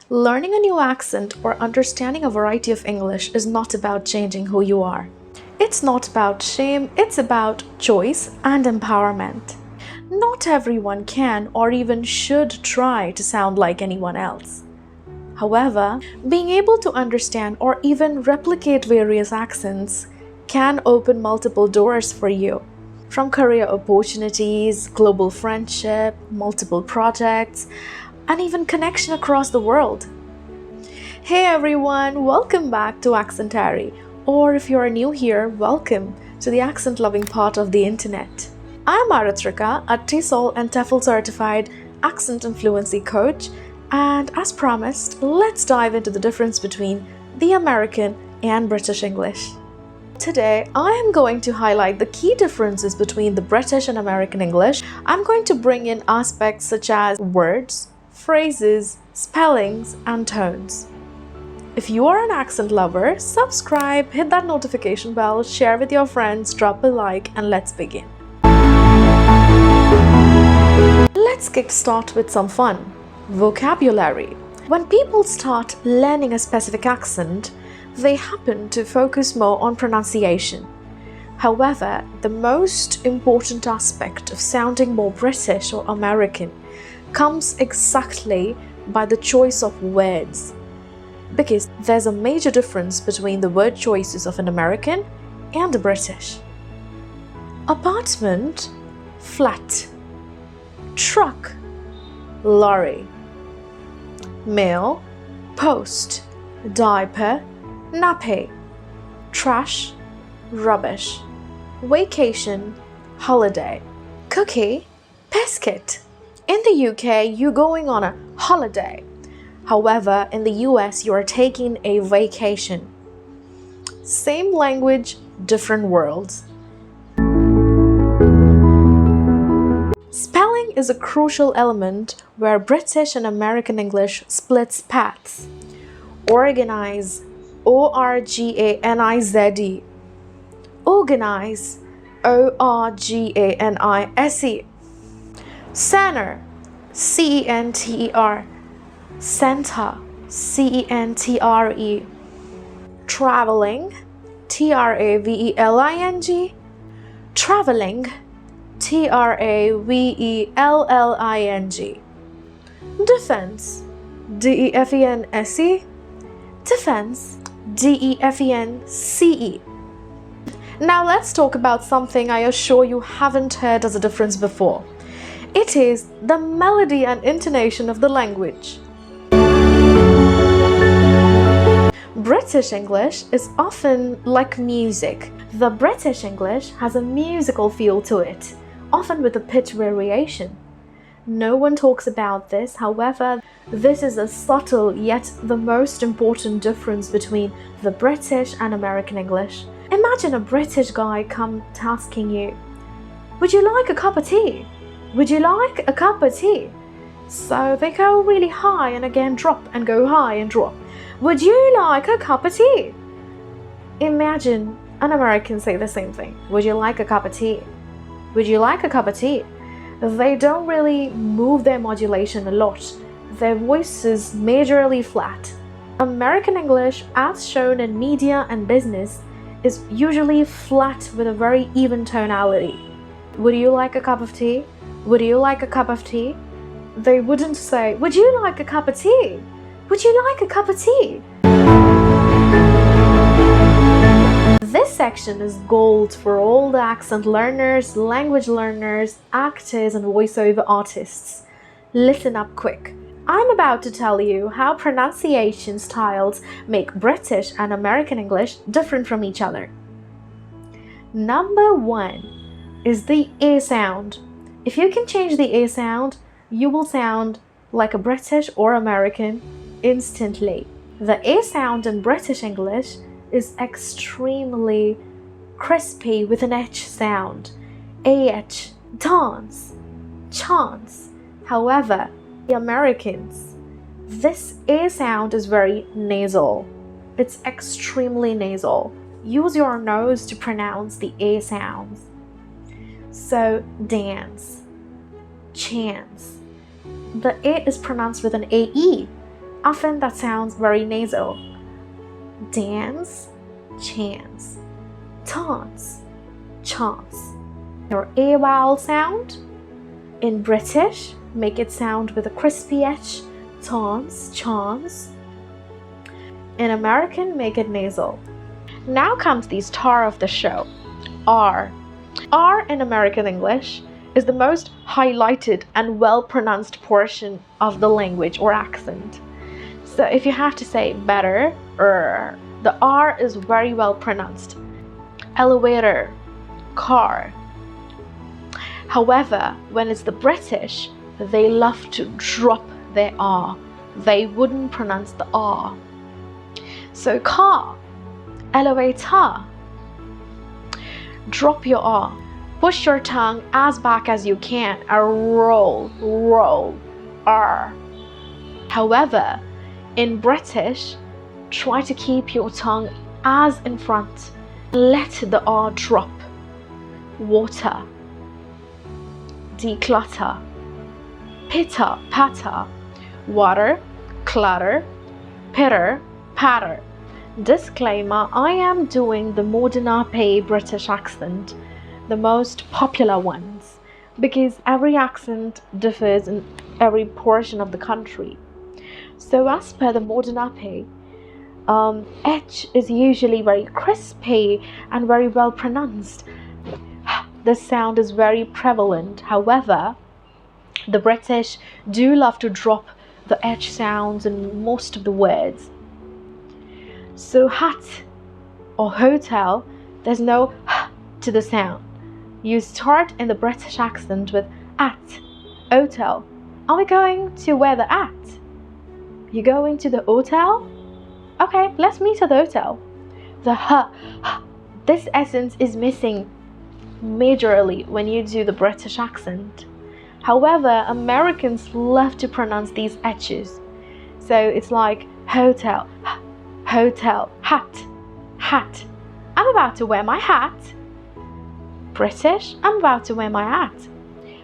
Learning a new accent or understanding a variety of English is not about changing who you are. It's not about shame, it's about choice and empowerment. Not everyone can or even should try to sound like anyone else. However, being able to understand or even replicate various accents can open multiple doors for you. From career opportunities, global friendship, multiple projects, and even connection across the world. Hey everyone, welcome back to Accentary, or if you are new here, welcome to the accent-loving part of the internet. I'm Aratrika, a TESOL and TEFL certified accent and fluency coach, and as promised, let's dive into the difference between the American and British English. Today, I am going to highlight the key differences between the British and American English. I'm going to bring in aspects such as words, phrases, spellings, and tones. If you are an accent lover, subscribe, hit that notification bell, share with your friends, drop a like, and let's begin. Let's kickstart with some fun. Vocabulary. When people start learning a specific accent, they happen to focus more on pronunciation. However, the most important aspect of sounding more British or American comes exactly by the choice of words, because there's a major difference between the word choices of an American and a British. Apartment, flat. Truck, lorry. Mail, post. Diaper, nappy. Trash, rubbish. Vacation, holiday. Cookie, biscuit. In the UK, you're going on a holiday. However, in the US, you are taking a vacation. Same language, different worlds. Spelling is a crucial element where British and American English splits paths. Organize, O-R-G-A-N-I-Z-E. Organize, O-R-G-A-N-I-S-E. Center, C-E-N-T-E-R. Center, C-E-N-T-R-E. Traveling, T-R-A-V-E-L-I-N-G. Traveling, T-R-A-V-E-L-L-I-N-G. Defense, D-E-F-E-N-S-E. Defense, D-E-F-E-N-C-E. Now let's talk about something I assure you haven't heard as a difference before. It is the melody and intonation of the language. British English is often like music. The British English has a musical feel to it, often with a pitch variation. No one talks about this, however, this is a subtle yet the most important difference between the British and American English. Imagine a British guy come asking you, "Would you like a cup of tea? Would you like a cup of tea?" So they go really high and again drop and go high and drop. "Would you like a cup of tea?" Imagine an American say the same thing. "Would you like a cup of tea? Would you like a cup of tea?" They don't really move their modulation a lot. Their voice is majorly flat. American English, as shown in media and business, is usually flat with a very even tonality. "Would you like a cup of tea? Would you like a cup of tea?" They wouldn't say, "Would you like a cup of tea? Would you like a cup of tea?" This section is gold for all the accent learners, language learners, actors, and voiceover artists. Listen up quick. I'm about to tell you how pronunciation styles make British and American English different from each other. Number 1 is the A sound. If you can change the A sound, you will sound like a British or American instantly. The A sound in British English is extremely crispy with an H sound. A-H, dance, chance. However, the Americans, this A sound is very nasal. It's extremely nasal. Use your nose to pronounce the A sounds. So, dance, chance. The A is pronounced with an AE. often that sounds very nasal. Dance, chance. Taunts, chance. Your A vowel sound in British, make it sound with a crispy H. Taunts, chance. In American, make it nasal. Now comes the star of the show, R. R in American English is the most highlighted and well-pronounced portion of the language or accent. So if you have to say better, the R is very well pronounced. Elevator, car. However, when it's the British, they love to drop their R. They wouldn't pronounce the R. So car, elevator. Drop your R. Push your tongue as back as you can and roll, R. However, in British, try to keep your tongue as in front. Let the R drop. Water, declutter, pitter, patter, water, clutter, pitter, patter. Disclaimer, I am doing the modern British accent, the most popular ones, because every accent differs in every portion of the country. So as per the modern H is usually very crispy and very well pronounced. This sound is very prevalent. However, the British do love to drop the H sounds in most of the words. So hat or hotel, there's no h to the sound. You start in the British accent with at, hotel. Are we going to where the at? You going to the hotel? Okay, let's meet at the hotel. The h, this essence is missing majorly when you do the British accent. However, Americans love to pronounce these H's. So it's like hotel, hotel, hat, hat. I'm about to wear my hat. British, I'm about to wear my hat.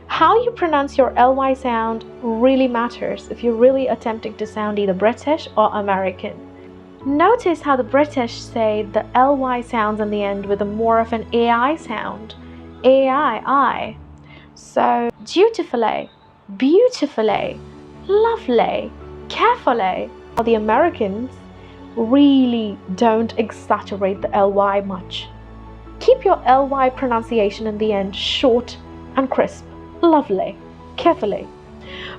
How you pronounce your ly sound really matters if you're really attempting to sound either British or American. Notice how the British say the ly sounds in the end with a more of an ai sound. ai. So dutifully, beautifully, lovely, carefully. The Americans really don't exaggerate the ly much. Keep your ly pronunciation in the end short and crisp. Lovely, carefully.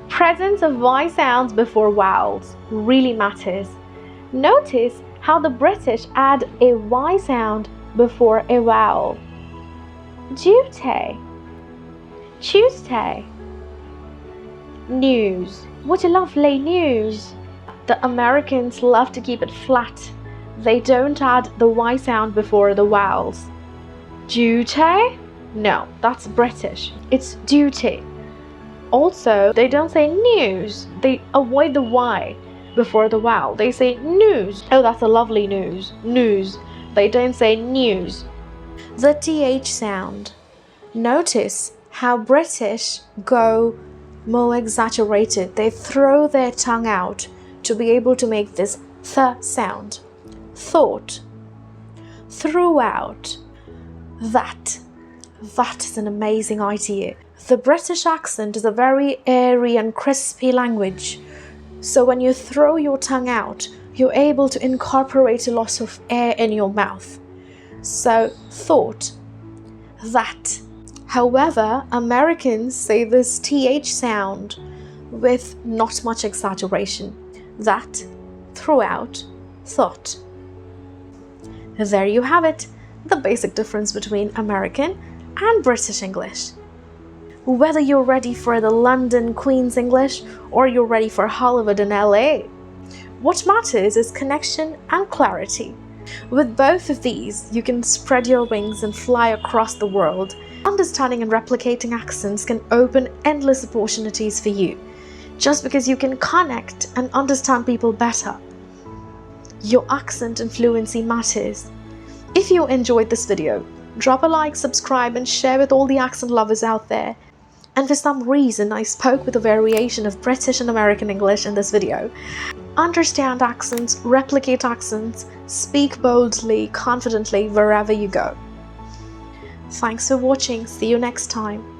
Presence of y sounds before vowels really matters. Notice how the British add a y sound before a vowel. Duty, Tuesday, news. What a lovely news. The Americans love to keep it flat. They don't add the y sound before the vowels. Duty? No, that's British. It's duty. Also, they don't say news. They avoid the y before the vowel. They say news. Oh, that's a lovely news. News. They don't say news. The th sound. Notice how British go more exaggerated. They throw their tongue out to be able to make this th sound. Thought, throughout, that is an amazing idea. The British accent is a very airy and crispy language. So when you throw your tongue out, you're able to incorporate a lot of air in your mouth. So thought, that. However, Americans say this th sound with not much exaggeration. That, throughout, thought. There you have it, the basic difference between American and British English. Whether you're ready for the London Queen's English or you're ready for Hollywood and LA, what matters is connection and clarity. With both of these, you can spread your wings and fly across the world. Understanding and replicating accents can open endless opportunities for you, just because you can connect and understand people better. Your accent and fluency matters. If you enjoyed this video, drop a like, subscribe, and share with all the accent lovers out there. And for some reason, I spoke with a variation of British and American English in this video. Understand accents, replicate accents, speak boldly, confidently wherever you go. Thanks for watching. See you next time.